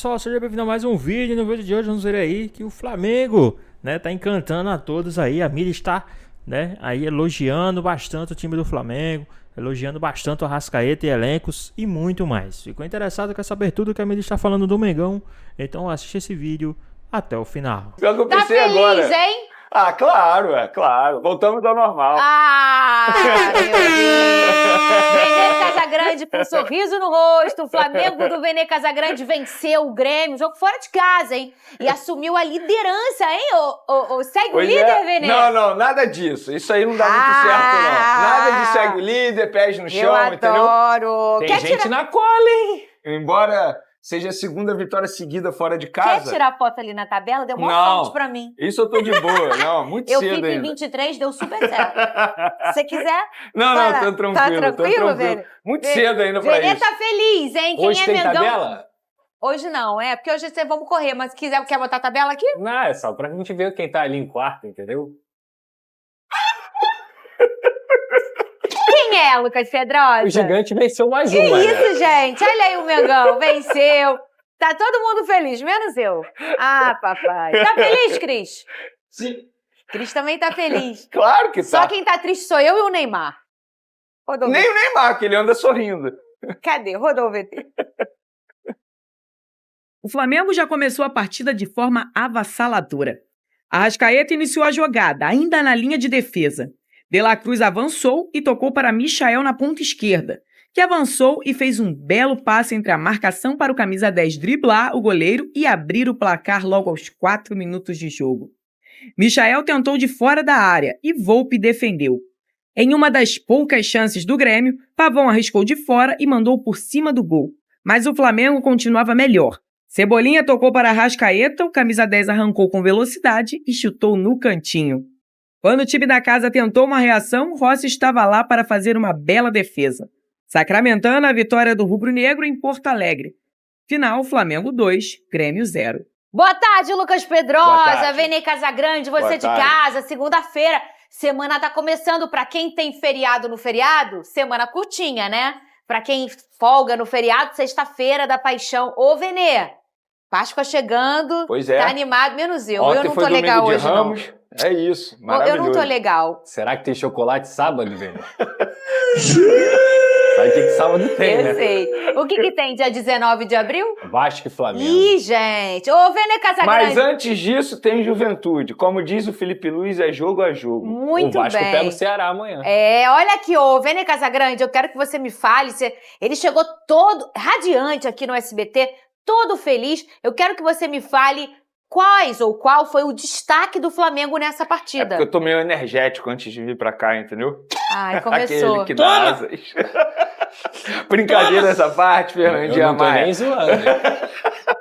Pessoal, seja bem-vindo a mais um vídeo. No vídeo de hoje vamos ver aí que o Flamengo, né, tá encantando a todos aí. A mídia está, né, aí elogiando bastante o time do Flamengo, elogiando bastante o Arrascaeta e elencos e muito mais. Ficou interessado, quer saber tudo que a mídia está falando do Mengão? Então assiste esse vídeo até o final. Pior que eu Tá pensei feliz, agora. hein? Ah, claro, claro. Voltamos ao normal. Ah, meu Deus! Vene Casagrande com um sorriso no rosto. O Flamengo do Vene Casagrande venceu o Grêmio. Jogo fora de casa, hein? E assumiu a liderança, hein? Segue o Pois líder, é. Vene? Não, nada disso. Isso aí não dá muito certo, não. Nada de segue o líder, pés no chão, Eu entendeu? adoro. Tem Quer gente tirar... na cola, hein? Embora seja a segunda vitória seguida fora de casa. Quer tirar foto ali na tabela? Deu uma Não. sorte pra mim. Isso eu tô de boa. Não, muito Eu cedo fico em ainda. 23, deu super certo. Se você quiser... Não, vai lá. tô tranquilo. Tá tô tranquilo, tranquilo. Vene? Muito cedo ainda pra Vene isso. tá feliz, hein? Quem Hoje é tem Mengão? tabela? Hoje não, porque hoje vocês vamos correr, mas quer botar a tabela aqui? Não, é só pra gente ver quem tá ali em quarto, entendeu? Quem é, Lucas Pedrosa? O gigante venceu mais Que uma, né? isso, gente? Olha aí o Mengão, venceu. Tá todo mundo feliz, menos eu. Ah, papai. Tá feliz, Cris? Sim. Cris também tá feliz. Claro que Só tá. quem tá triste sou eu e o Neymar. Rodou. Nem o Neymar, que ele anda sorrindo. Cadê? Rodou o VT. O Flamengo já começou a partida de forma avassaladora. Arrascaeta iniciou a jogada, ainda na linha de defesa. De La Cruz avançou e tocou para Michael na ponta esquerda, que avançou e fez um belo passe entre a marcação para o camisa 10 driblar o goleiro e abrir o placar logo aos 4 minutos de jogo. Michael tentou de fora da área e Volpi defendeu. Em uma das poucas chances do Grêmio, Pavão arriscou de fora e mandou por cima do gol. Mas o Flamengo continuava melhor. Cebolinha tocou para Arrascaeta, o camisa 10 arrancou com velocidade e chutou no cantinho. Quando o time da casa tentou uma reação, Rossi estava lá para fazer uma bela defesa, sacramentando a vitória do rubro-negro em Porto Alegre. Final, Flamengo 2, Grêmio 0. Boa tarde, Lucas Boa Pedrosa, tarde. Vene Casagrande, você Boa de tarde. casa, segunda-feira. Semana tá começando. Pra quem tem feriado no feriado, semana curtinha, né? Pra quem folga no feriado, sexta-feira da paixão. Ô, Vene, Páscoa chegando, Pois é. tá animado, menos eu. Ontem Eu não foi tô domingo legal de hoje, Ramos. É isso, não. Eu maravilhoso. não tô legal. Será que tem chocolate sábado, velho? Sabe o que sábado tem, Eu né? sei. O que tem dia 19 de abril? Vasco e Flamengo. Ih, gente. Ô, Vene Casagrande. Mas antes disso tem Juventude. Como diz o Felipe Luiz, é jogo a jogo. Muito o Vasco bem. pega o Ceará amanhã. Olha aqui, ô, Vene Casagrande, eu quero que você me fale. Ele chegou todo radiante aqui no SBT, todo feliz. Eu quero que você me fale qual foi o destaque do Flamengo nessa É partida. porque eu tô meio energético antes de vir pra cá, entendeu? Ai, começou. Aquele que dá asas. Brincadeira essa parte, Eu Fernandinha não tô Maia. nem zoando.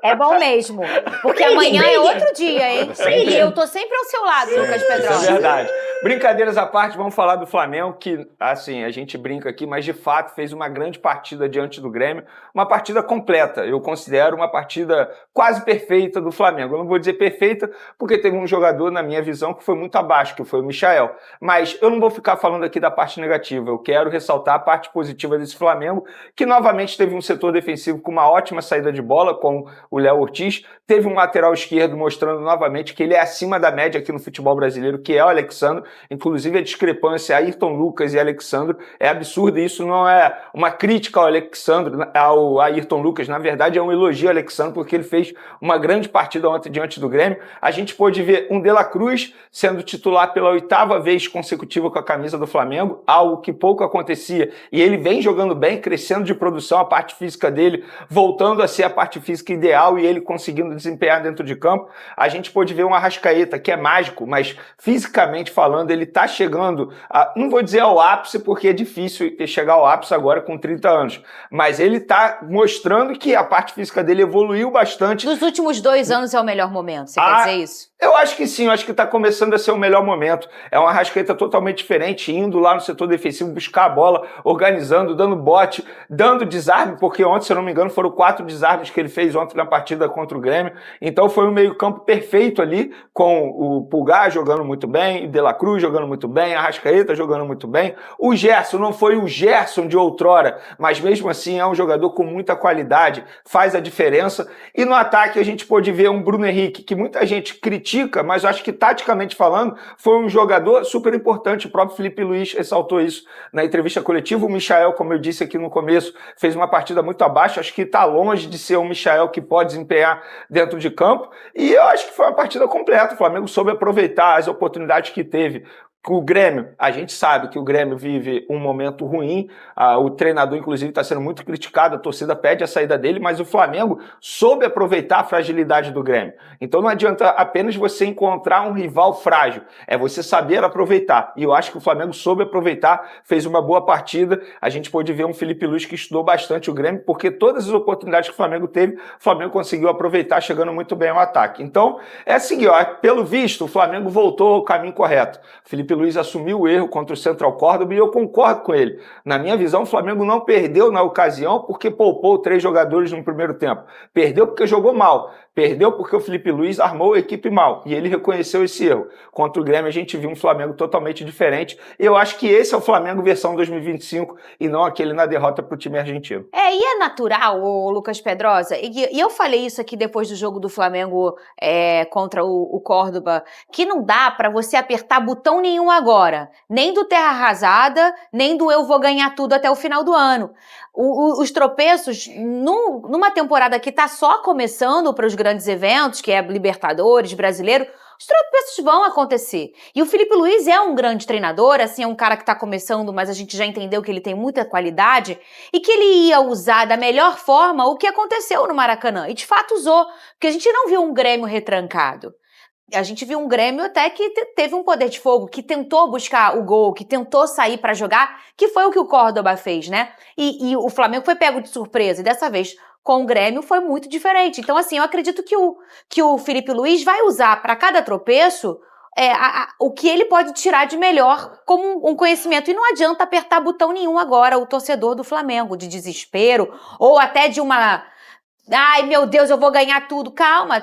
É bom mesmo, porque amanhã é outro dia, hein? E eu tô sempre ao seu lado, Lucas Isso é Pedrosa. verdade. Brincadeiras à parte, vamos falar do Flamengo, que, assim, a gente brinca aqui, mas de fato fez uma grande partida diante do Grêmio, uma partida completa. Eu considero uma partida quase perfeita do Flamengo. Eu não vou dizer perfeita, porque teve um jogador, na minha visão, que foi muito abaixo, que foi o Michael. Mas eu não vou ficar falando aqui da parte negativa. Eu quero ressaltar a parte positiva desse Flamengo, que novamente teve um setor defensivo com uma ótima saída de bola, com o Léo Ortiz. Teve um lateral esquerdo mostrando novamente que ele é acima da média aqui no futebol brasileiro, que é o Alexandro. Inclusive a discrepância Ayrton Lucas e Alexandro é absurda. Isso não é uma crítica ao Alexandro, ao Ayrton Lucas. Na verdade é um elogio ao Alexandro, porque ele fez uma grande partida ontem diante do Grêmio. A gente pôde ver um De La Cruz sendo titular pela 8ª vez consecutiva com a camisa do Flamengo, algo que pouco acontecia. E ele vem jogando bem, crescendo de produção, a parte física dele voltando a ser a parte física ideal e ele conseguindo desempenhar dentro de campo. A gente pôde ver um Arrascaeta, que é mágico, mas fisicamente falando, ele tá chegando, não vou dizer ao ápice, porque é difícil chegar ao ápice agora com 30 anos, mas ele tá mostrando que a parte física dele evoluiu bastante. Dos últimos 2 anos é o melhor momento, você quer dizer isso? Eu acho que sim, eu acho que tá começando a ser o melhor momento. É uma Arrascaeta totalmente diferente, indo lá no setor defensivo buscar a bola, organizando, dando bote, dando desarme, porque ontem, se eu não me engano, foram 4 desarmes que ele fez ontem na partida contra o Grêmio. Então foi um meio-campo perfeito ali, com o Pulgar jogando muito bem, De La Cruz Cruz jogando muito bem, Arrascaeta jogando muito bem. O Gerson não foi o Gerson de outrora, mas mesmo assim é um jogador com muita qualidade, faz a diferença. E no ataque a gente pôde ver um Bruno Henrique, que muita gente critica, mas eu acho que taticamente falando, foi um jogador super importante. O próprio Felipe Luiz ressaltou isso na entrevista coletiva. O Michael, como eu disse aqui no começo, fez uma partida muito abaixo. Acho que está longe de ser um Michael que pode desempenhar dentro de campo. E eu acho que foi uma partida completa. O Flamengo soube aproveitar as oportunidades que teve. O Grêmio, a gente sabe que o Grêmio vive um momento ruim, o treinador inclusive está sendo muito criticado, a torcida pede a saída dele, mas o Flamengo soube aproveitar a fragilidade do Grêmio. Então não adianta apenas você encontrar um rival frágil, é você saber aproveitar. E eu acho que o Flamengo soube aproveitar, fez uma boa partida. A gente pôde ver um Felipe Luiz que estudou bastante o Grêmio, porque todas as oportunidades que o Flamengo teve, o Flamengo conseguiu aproveitar, chegando muito bem ao ataque. Então é assim, ó, pelo visto, o Flamengo voltou ao caminho correto. Felipe Luiz assumiu o erro contra o Central Córdoba e eu concordo com ele. Na minha visão, o Flamengo não perdeu na ocasião porque poupou 3 jogadores no primeiro tempo. Perdeu porque jogou mal. Perdeu porque o Felipe Luiz armou a equipe mal. E ele reconheceu esse erro. Contra o Grêmio, a gente viu um Flamengo totalmente diferente. Eu acho que esse é o Flamengo versão 2025 e não aquele na derrota para o time argentino. E é natural, o Lucas Pedrosa, e eu falei isso aqui depois do jogo do Flamengo contra o Córdoba, que não dá pra você apertar botão nenhum agora, nem do terra arrasada, nem do eu vou ganhar tudo até o final do ano. Os tropeços, numa temporada que tá só começando para os grandes eventos, que é Libertadores, Brasileiro, os tropeços vão acontecer. E o Felipe Luiz é um grande treinador, assim, é um cara que está começando, mas a gente já entendeu que ele tem muita qualidade e que ele ia usar da melhor forma o que aconteceu no Maracanã. E de fato usou, porque a gente não viu um Grêmio retrancado. A gente viu um Grêmio até que teve um poder de fogo, que tentou buscar o gol, que tentou sair para jogar, que foi o que o Córdoba fez, né? E o Flamengo foi pego de surpresa, e dessa vez com o Grêmio foi muito diferente. Então, assim, eu acredito que o Felipe Luiz vai usar para cada tropeço o que ele pode tirar de melhor como um conhecimento. E não adianta apertar botão nenhum agora o torcedor do Flamengo, de desespero, ou até de uma... Ai, meu Deus, eu vou ganhar tudo. Calma,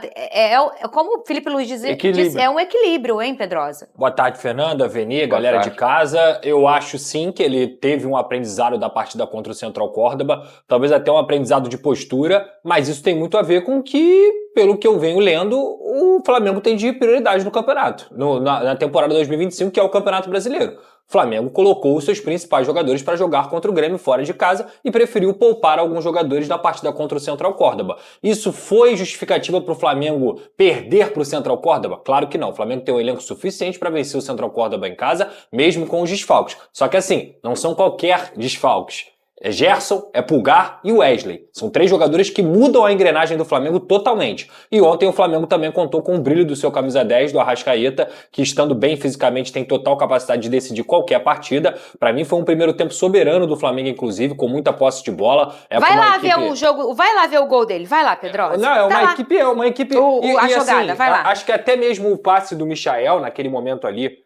como o Felipe Luiz disse, é um equilíbrio, hein, Pedrosa? Boa tarde, Fernanda, Veni, galera de casa. Eu acho sim que ele teve um aprendizado da partida contra o Central Córdoba, talvez até um aprendizado de postura, mas isso tem muito a ver com que, pelo que eu venho lendo, o Flamengo tem de prioridade no campeonato, na temporada 2025, que é o Campeonato Brasileiro. O Flamengo colocou os seus principais jogadores para jogar contra o Grêmio fora de casa e preferiu poupar alguns jogadores da partida contra o Central Córdoba. Isso foi justificativa para o Flamengo perder para o Central Córdoba? Claro que não. O Flamengo tem um elenco suficiente para vencer o Central Córdoba em casa, mesmo com os desfalques. Só que assim, não são qualquer desfalques. É Gerson, é Pulgar e Wesley. São 3 jogadores que mudam a engrenagem do Flamengo totalmente. E ontem o Flamengo também contou com o brilho do seu camisa 10, do Arrascaeta, que estando bem fisicamente tem total capacidade de decidir qualquer partida. Pra mim foi um primeiro tempo soberano do Flamengo, inclusive, com muita posse de bola. Vai lá ver o jogo, vai lá ver o gol dele, vai lá, Pedrosa. Não, é uma equipe... A jogada, assim, vai lá. Acho que até mesmo o passe do Michael, naquele momento ali,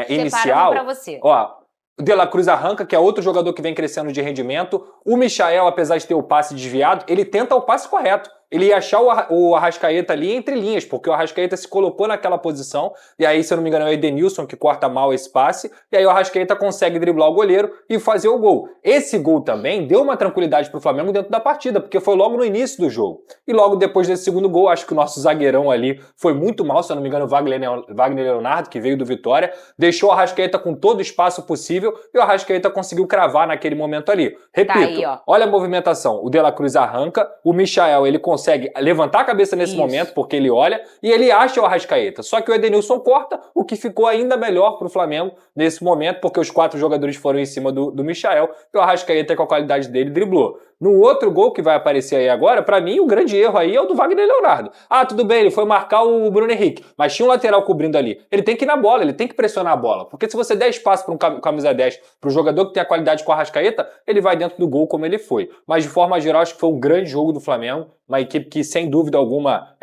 inicial... Pra você. Ó, o De La Cruz arranca, que é outro jogador que vem crescendo de rendimento. O Michael, apesar de ter o passe desviado, ele tenta o passe correto. Ele ia achar o Arrascaeta ali entre linhas, porque o Arrascaeta se colocou naquela posição, e aí, se eu não me engano, é o Edenilson que corta mal esse passe, e aí o Arrascaeta consegue driblar o goleiro e fazer o gol. Esse gol também deu uma tranquilidade pro Flamengo dentro da partida, porque foi logo no início do jogo. E logo depois desse segundo gol, acho que o nosso zagueirão ali foi muito mal, se eu não me engano, o Wagner Leonardo, que veio do Vitória, deixou o Arrascaeta com todo o espaço possível, e o Arrascaeta conseguiu cravar naquele momento ali. Repito, tá aí, olha a movimentação, o De La Cruz arranca, o Michael, ele consegue levantar a cabeça nesse momento, porque ele olha, e ele acha o Arrascaeta. Só que o Edenilson corta, o que ficou ainda melhor pro Flamengo nesse momento, porque os 4 jogadores foram em cima do Michael, e o Arrascaeta, com a qualidade dele, driblou. No outro gol que vai aparecer aí agora, pra mim, o grande erro aí é o do Wagner Leonardo. Ah, tudo bem, ele foi marcar o Bruno Henrique, mas tinha um lateral cobrindo ali. Ele tem que ir na bola, ele tem que pressionar a bola, porque se você der espaço para um camisa 10, pro jogador que tem a qualidade com o Arrascaeta, ele vai dentro do gol como ele foi. Mas, de forma geral, acho que foi um grande jogo do Flamengo, uma equipe que, sem dúvida alguma,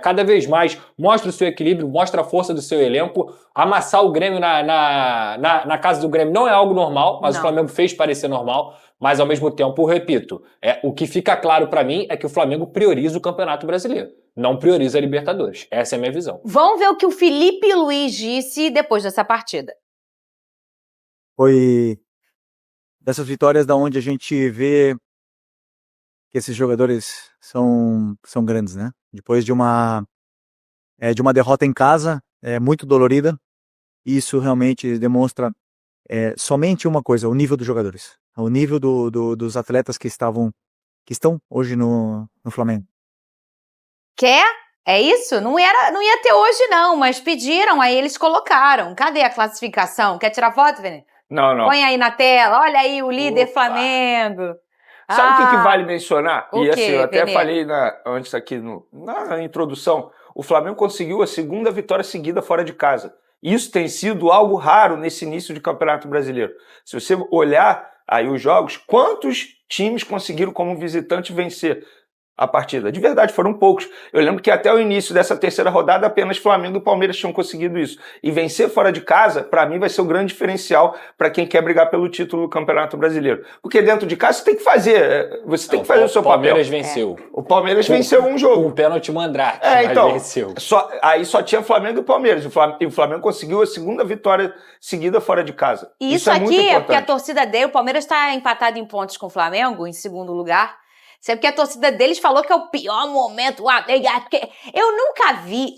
cada vez mais mostra o seu equilíbrio, mostra a força do seu elenco. Amassar o Grêmio na casa do Grêmio não é algo normal, mas o Flamengo fez parecer normal. Mas, ao mesmo tempo, eu repito, o que fica claro pra mim é que o Flamengo prioriza o Campeonato Brasileiro. não prioriza a Libertadores. Essa é a minha visão. Vamos ver o que o Felipe Luiz disse depois dessa partida. Foi dessas vitórias da onde a gente vê que esses jogadores são grandes, né? Depois de uma derrota em casa, muito dolorida, isso realmente demonstra somente uma coisa: o nível dos jogadores, o nível dos atletas que estão hoje no Flamengo. Quer? É isso? Não ia ter hoje não, mas pediram, aí eles colocaram. Cadê a classificação? Quer tirar foto, Vini? Não. Põe aí na tela, olha aí o líder Flamengo. Sabe o que vale mencionar? O E assim, quê, eu até Vene? falei antes aqui na introdução, o Flamengo conseguiu a segunda vitória seguida fora de casa. Isso tem sido algo raro nesse início de Campeonato Brasileiro. Se você olhar aí os jogos, quantos times conseguiram como visitante vencer a partida? De verdade, foram poucos. Eu lembro que até o início dessa terceira rodada, apenas Flamengo e Palmeiras tinham conseguido isso. E vencer fora de casa, para mim, vai ser o grande diferencial para quem quer brigar pelo título do Campeonato Brasileiro. Porque dentro de casa você tem que fazer, o seu papel. O Palmeiras venceu. O Palmeiras venceu um jogo. Com o pênalti Mandrake, mas então, venceu. Aí só tinha Flamengo e Palmeiras. E o Flamengo conseguiu a segunda vitória seguida fora de casa. E isso é aqui muito importante. é porque a torcida dele, o Palmeiras está empatado em pontos com o Flamengo, em segundo lugar. Isso é porque a torcida deles falou que é o pior momento. Eu nunca vi.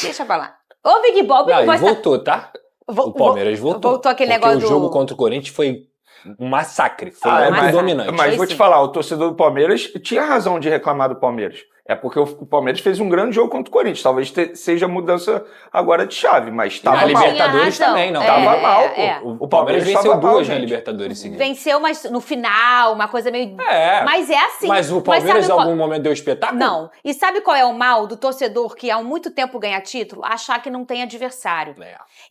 Deixa pra lá. Ô, Big Bob, Não, voltou, tá? O Palmeiras voltou. Voltou aquele porque negócio o jogo contra o Corinthians foi um massacre. Foi muito massacre. dominante. Mas vou te falar, o torcedor do Palmeiras tinha razão de reclamar do Palmeiras. É porque o Palmeiras fez um grande jogo contra o Corinthians. Talvez seja mudança agora de chave, mas estava Na mal. Libertadores também, não. Tava mal, pô. O Palmeiras venceu duas na gente. Libertadores seguidas. Venceu, mas no final, uma coisa meio... Mas é assim. Mas o Palmeiras em sabe algum momento deu espetáculo? Não. E sabe qual é o mal do torcedor que há muito tempo ganha título? Achar que não tem adversário.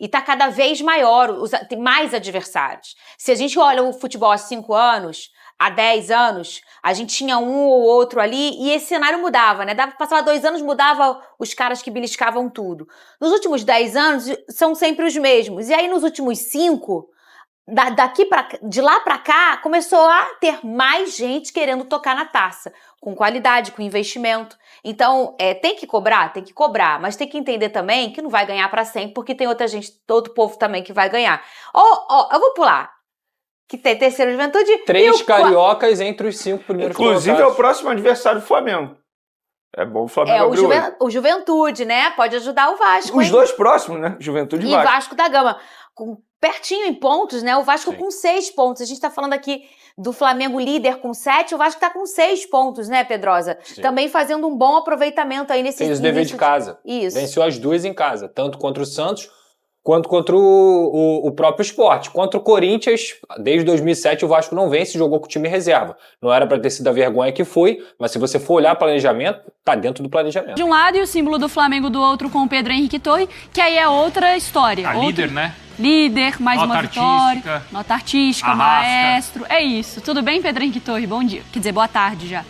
E tá cada vez maior, tem mais adversários. Se a gente olha o futebol há 5 anos... Há 10 anos, a gente tinha um ou outro ali e esse cenário mudava, né? Passava 2 anos, mudava os caras que beliscavam tudo. Nos últimos 10 anos, são sempre os mesmos. E aí, nos últimos 5, de lá pra cá, começou a ter mais gente querendo tocar na taça. Com qualidade, com investimento. Então, tem que cobrar, mas tem que entender também que não vai ganhar pra sempre, porque tem outra gente, outro povo também que vai ganhar. Eu vou pular. Que tem terceiro Juventude. 3 cariocas entre os 5 primeiros Inclusive colocados. é o próximo adversário do Flamengo. É bom o Flamengo abrir o Juventude, né? Pode ajudar o Vasco. Os dois próximos, né? Juventude e Vasco da Gama. Pertinho em pontos, né? O Vasco com 6 pontos. A gente tá falando aqui do Flamengo líder com 7, o Vasco tá com 6 pontos, né, Pedrosa? Sim. Também fazendo um bom aproveitamento aí nesse... Fez o dever de casa. Isso. Venceu as duas em casa, tanto contra o Santos quanto contra o próprio Sport. Contra o Corinthians, desde 2007 o Vasco não vence, jogou com o time reserva. Não era para ter sido a vergonha que foi, mas se você for olhar o planejamento, tá dentro do planejamento. De um lado e o símbolo do Flamengo do outro com o Pedro Henrique Torre, que aí é outra história. Líder, né? Líder, mais Nota uma vitória. artística. Nota artística, Arrasca. maestro. É isso. Tudo bem, Pedro Henrique Torre? Bom dia. Quer dizer, boa tarde já.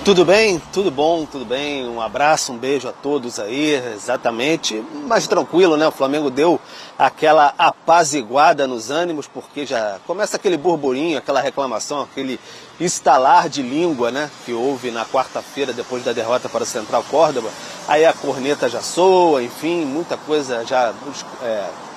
Tudo bem? Tudo bom? Tudo bem? Um abraço, um beijo a todos aí, exatamente. Mas tranquilo, né? O Flamengo deu aquela apaziguada nos ânimos, porque já começa aquele burburinho, aquela reclamação, aquele estalar de língua, né? Que houve na quarta-feira, depois da derrota para o Central Córdoba. Aí a corneta já soa, enfim, muita coisa já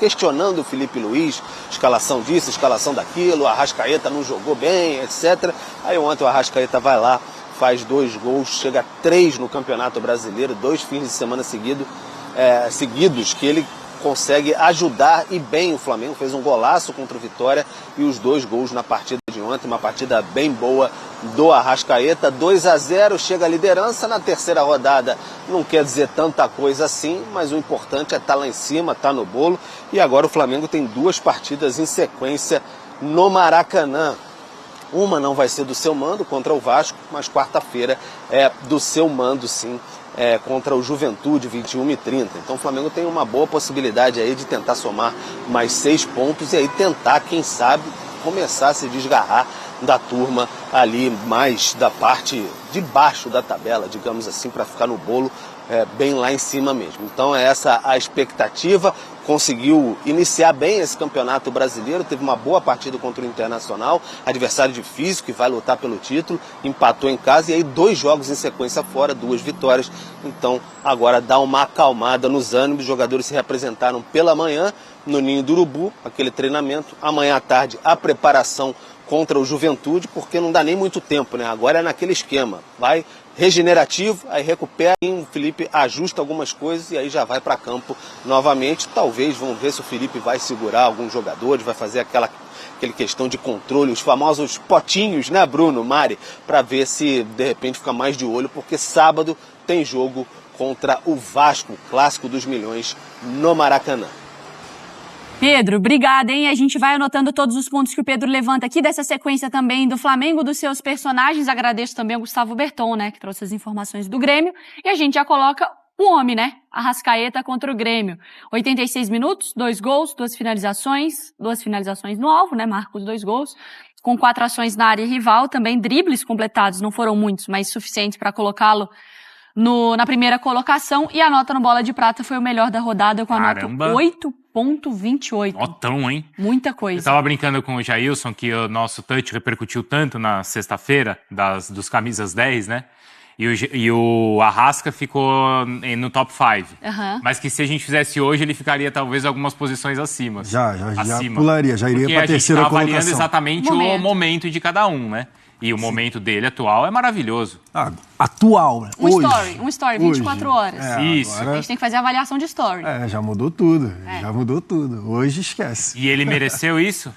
questionando o Felipe Luiz, escalação disso, escalação daquilo, a Arrascaeta não jogou bem, etc. Aí ontem o Arrascaeta vai lá, faz 2 gols, chega a 3 no Campeonato Brasileiro, 2 fins de semana seguidos que ele consegue ajudar e bem o Flamengo, fez um golaço contra o Vitória e os 2 gols na partida de ontem, uma partida bem boa do Arrascaeta, 2-0, chega a liderança na terceira rodada, não quer dizer tanta coisa assim, mas o importante é estar lá em cima, estar no bolo, e agora o Flamengo tem 2 partidas em sequência no Maracanã. Uma não vai ser do seu mando contra o Vasco, mas quarta-feira é do seu mando, sim, contra o Juventude, 21h30. Então o Flamengo tem uma boa possibilidade aí de tentar somar mais 6 pontos e aí tentar, quem sabe, começar a se desgarrar da turma ali mais da parte de baixo da tabela, digamos assim, para ficar no bolo bem lá em cima mesmo. Então é essa a expectativa. Conseguiu iniciar bem esse campeonato brasileiro, teve uma boa partida contra o Internacional, adversário difícil que vai lutar pelo título, empatou em casa e aí 2 jogos em sequência fora, 2 vitórias. Então agora dá uma acalmada nos ânimos, os jogadores se representaram pela manhã no Ninho do Urubu, aquele treinamento, amanhã à tarde a preparação contra o Juventude, porque não dá nem muito tempo, né? Agora é naquele esquema, vai regenerativo, aí recupera, e o Felipe ajusta algumas coisas e aí já vai para campo novamente. Talvez, vamos ver se o Felipe vai segurar alguns jogadores, vai fazer aquela questão de controle, os famosos potinhos, né, Bruno, Mari, para ver se de repente fica mais de olho, porque sábado tem jogo contra o Vasco, clássico dos milhões, no Maracanã. Pedro, obrigada, hein? A gente vai anotando todos os pontos que o Pedro levanta aqui dessa sequência também do Flamengo, dos seus personagens. Agradeço também ao Gustavo Berton, né, que trouxe as informações do Grêmio. E a gente já coloca o homem, né? Arrascaeta contra o Grêmio. 86 minutos, 2 gols, 2 finalizações no alvo, né? Marcos 2 gols. Com 4 ações na área rival, também dribles completados, não foram muitos, mas suficientes para colocá-lo na primeira colocação. E a nota no Bola de Prata foi o melhor da rodada, com a nota 8.28. Notão, hein? Muita coisa. Eu tava brincando com o Jailson que o nosso touch repercutiu tanto na sexta-feira, dos camisas 10, né? E o Arrasca ficou no top 5. Uhum. Mas que se a gente fizesse hoje, ele ficaria talvez algumas posições acima. Já pularia, já iria para a terceira colocação. Porque a gente tá avaliando exatamente o momento de cada um, né? E o momento dele atual é maravilhoso. Atual, né? Um story, 24 horas. Isso. Agora... A gente tem que fazer a avaliação de story. Já mudou tudo. Já mudou tudo. Hoje esquece. E ele mereceu isso?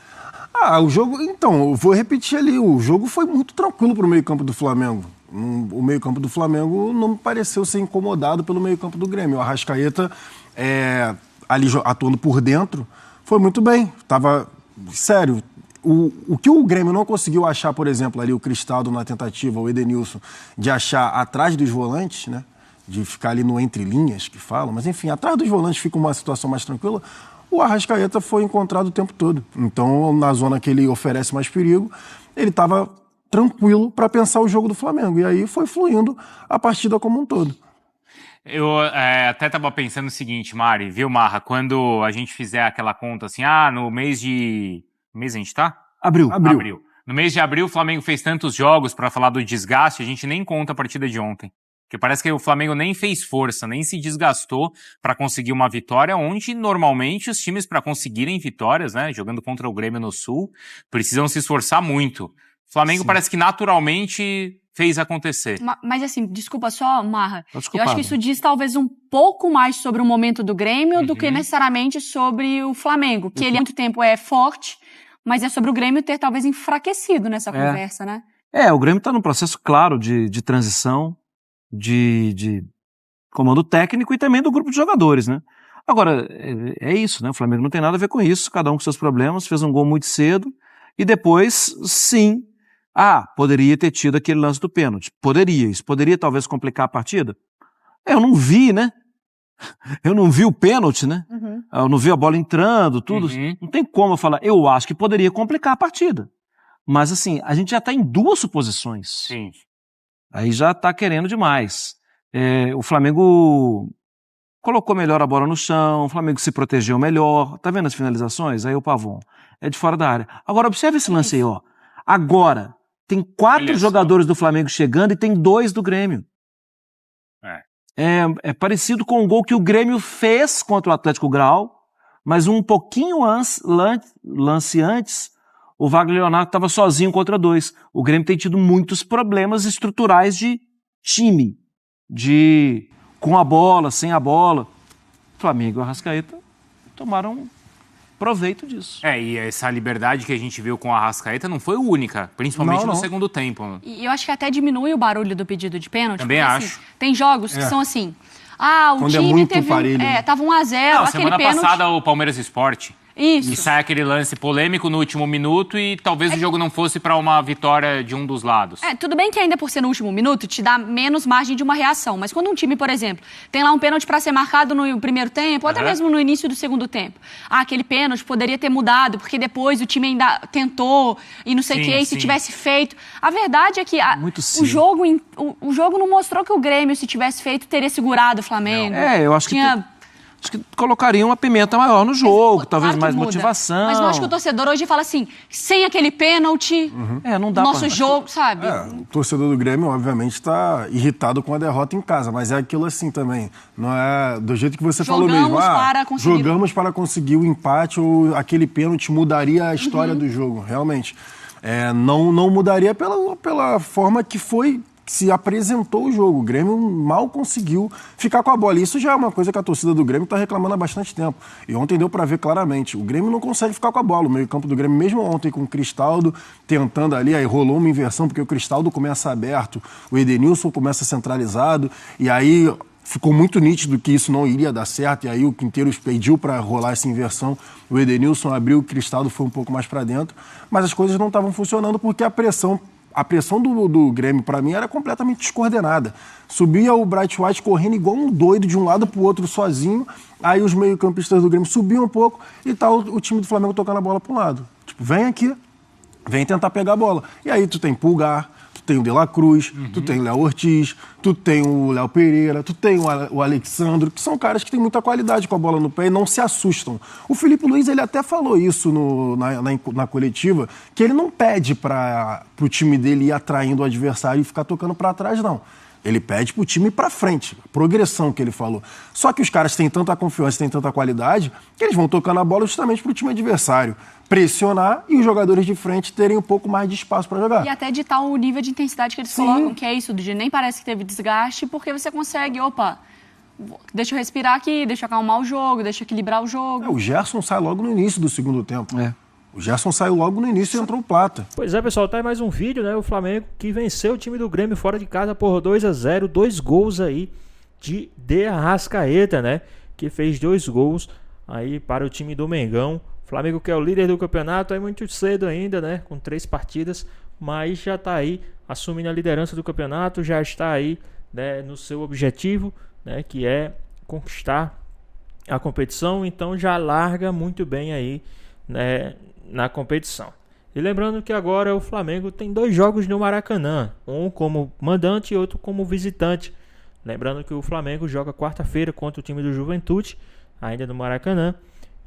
O jogo... Então, eu vou repetir ali. O jogo foi muito tranquilo para o meio-campo do Flamengo. O meio-campo do Flamengo não me pareceu ser incomodado pelo meio-campo do Grêmio. O Arrascaeta, ali atuando por dentro, foi muito bem. Tava... Sério... O que o Grêmio não conseguiu achar, por exemplo, ali o Cristaldo na tentativa, o Edenilson, de achar atrás dos volantes, né? De ficar ali no entre-linhas, que falam, mas enfim, atrás dos volantes fica uma situação mais tranquila. O Arrascaeta foi encontrado o tempo todo. Então, na zona que ele oferece mais perigo, ele estava tranquilo para pensar o jogo do Flamengo. E aí foi fluindo a partida como um todo. Eu até estava pensando o seguinte, Mari, viu, Marra? Quando a gente fizer aquela conta assim, no mês de... mês a gente tá? Abril. No mês de abril, o Flamengo fez tantos jogos para falar do desgaste, a gente nem conta a partida de ontem. Porque parece que o Flamengo nem fez força, nem se desgastou para conseguir uma vitória, onde normalmente os times, para conseguirem vitórias, né, jogando contra o Grêmio no Sul, precisam se esforçar muito. O Flamengo parece que naturalmente fez acontecer. Mas assim, desculpa só, Marra. Eu acho que isso diz talvez um pouco mais sobre o momento do Grêmio do que necessariamente sobre o Flamengo, que ele há muito tempo é forte, mas é sobre o Grêmio ter talvez enfraquecido nessa conversa, né? O Grêmio está num processo claro de transição, de comando técnico e também do grupo de jogadores, né? Agora, é isso, né? O Flamengo não tem nada a ver com isso, cada um com seus problemas, fez um gol muito cedo e depois, sim, poderia ter tido aquele lance do pênalti. Isso poderia talvez complicar a partida? Eu não vi, né? Eu não vi o pênalti, né? Eu não vi a bola entrando, tudo. Não tem como eu falar. Eu acho que poderia complicar a partida. Mas, assim, a gente já está em 2 suposições. Sim. Aí já está querendo demais. O Flamengo colocou melhor a bola no chão, o Flamengo se protegeu melhor. Tá vendo as finalizações? Aí o Pavon é de fora da área. Agora, observe esse lance aí, ó. Agora, tem 4 jogadores do Flamengo chegando e tem 2 do Grêmio. É parecido com o gol que o Grêmio fez contra o Atlético Grau, mas um pouquinho lance antes, o Wagner Leonardo estava sozinho contra 2. O Grêmio tem tido muitos problemas estruturais de time, com a bola, sem a bola. O Flamengo e o Arrascaeta tomaram proveito disso. E essa liberdade que a gente viu com o Arrascaeta não foi única, principalmente no segundo tempo. E eu acho que até diminui o barulho do pedido de pênalti. Também porque, acho. Assim, tem jogos que são assim, o quando time muito teve parelho, tava 1-0, aquele semana pênalti... passada o Palmeiras Sport, Isso. E sai aquele lance polêmico no último minuto e talvez o jogo não fosse para uma vitória de um dos lados. Tudo bem que ainda por ser no último minuto te dá menos margem de uma reação, mas quando um time, por exemplo, tem lá um pênalti para ser marcado no primeiro tempo, ou até mesmo no início do segundo tempo, aquele pênalti poderia ter mudado, porque depois o time ainda tentou e não sei o que, e se tivesse feito. A verdade é que o jogo não mostrou que o Grêmio, se tivesse feito, teria segurado o Flamengo. Eu acho que acho que colocaria uma pimenta maior no jogo, talvez mais motivação. Mas eu acho que o torcedor hoje fala assim, sem aquele pênalti, não dá nosso jogo, sabe? O torcedor do Grêmio, obviamente, está irritado com a derrota em casa, mas é aquilo assim também. Não é do jeito que você falou mesmo. Jogamos para conseguir o empate ou aquele pênalti mudaria a história do jogo, realmente. Não mudaria pela forma que se apresentou o jogo. O Grêmio mal conseguiu ficar com a bola. Isso já é uma coisa que a torcida do Grêmio está reclamando há bastante tempo. E ontem deu para ver claramente. O Grêmio não consegue ficar com a bola. O meio-campo do Grêmio, mesmo ontem com o Cristaldo tentando ali, aí rolou uma inversão, porque o Cristaldo começa aberto, o Edenilson começa centralizado, e aí ficou muito nítido que isso não iria dar certo, e aí o Quinteiros pediu para rolar essa inversão, o Edenilson abriu, o Cristaldo foi um pouco mais para dentro, mas as coisas não estavam funcionando porque a pressão do Grêmio, para mim, era completamente descoordenada. Subia o Bright White correndo igual um doido de um lado para o outro sozinho, aí os meio-campistas do Grêmio subiam um pouco e tal, o time do Flamengo tocando a bola para um lado. Tipo, vem aqui, vem tentar pegar a bola. E aí tu tem Pulgar, tu tem o De La Cruz, tu tem o Léo Ortiz, tu tem o Léo Pereira, tu tem o Alexandro, que são caras que têm muita qualidade com a bola no pé e não se assustam. O Felipe Luiz, ele até falou isso na coletiva, que ele não pede para o time dele ir atraindo o adversário e ficar tocando para trás, não. Ele pede pro time ir pra frente, a progressão que ele falou. Só que os caras têm tanta confiança, têm tanta qualidade, que eles vão tocando a bola justamente pro time adversário pressionar e os jogadores de frente terem um pouco mais de espaço para jogar. E até ditar o nível de intensidade que eles colocam, que é isso, de nem parece que teve desgaste, porque você consegue, deixa eu respirar aqui, deixa eu acalmar o jogo, deixa eu equilibrar o jogo. O Gerson sai logo no início do segundo tempo. O Gerson saiu logo no início e entrou o Plata. Pois é, pessoal, tá aí mais um vídeo, né? O Flamengo que venceu o time do Grêmio fora de casa por 2-0, 2 gols aí de Arrascaeta, né? Que fez 2 gols aí para o time do Mengão. Flamengo que é o líder do campeonato, é muito cedo ainda, né? Com 3 partidas, mas já tá aí assumindo a liderança do campeonato, já está aí, né, no seu objetivo, né? Que é conquistar a competição, então já larga muito bem aí, né, na competição. E lembrando que agora o Flamengo tem 2 jogos no Maracanã, um como mandante e outro como visitante. Lembrando que o Flamengo joga quarta-feira contra o time do Juventude, ainda no Maracanã,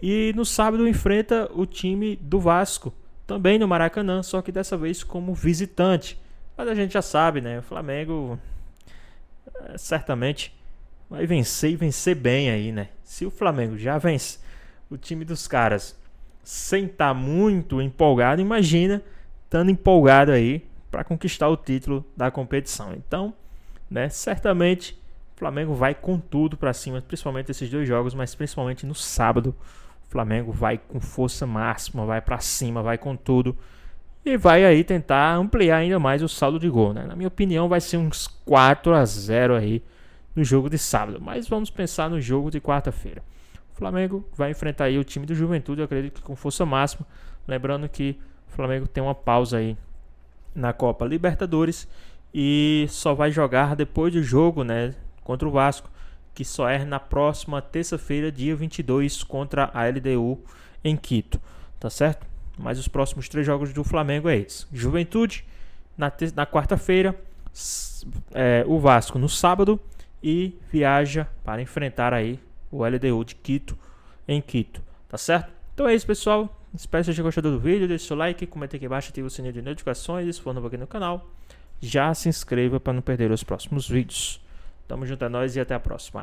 e no sábado enfrenta o time do Vasco, também no Maracanã, só que dessa vez como visitante. Mas a gente já sabe, né, o Flamengo certamente vai vencer e vencer bem aí, né? Se o Flamengo já vence o time dos caras sem estar muito empolgado, imagina estando empolgado aí para conquistar o título da competição. Então, né, certamente o Flamengo vai com tudo para cima, principalmente esses 2 jogos, mas principalmente no sábado o Flamengo vai com força máxima, vai para cima, vai com tudo e vai aí tentar ampliar ainda mais o saldo de gol, né? Na minha opinião vai ser uns 4-0 aí no jogo de sábado, mas vamos pensar no jogo de quarta-feira. O Flamengo vai enfrentar aí o time do Juventude, eu acredito que com força máxima. Lembrando que o Flamengo tem uma pausa aí na Copa Libertadores e só vai jogar depois do jogo, né, contra o Vasco, que só é na próxima terça-feira, dia 22, contra a LDU em Quito, tá certo? Mas os próximos 3 jogos do Flamengo é esse: Juventude na quarta-feira, o Vasco no sábado e viaja para enfrentar aí o LDU de Quito, em Quito, tá certo? Então é isso, pessoal, espero que vocês tenham gostado do vídeo, deixe seu like, comente aqui embaixo, ative o sininho de notificações, e se for novo aqui no canal, já se inscreva para não perder os próximos vídeos. Tamo junto, é nóis e até a próxima.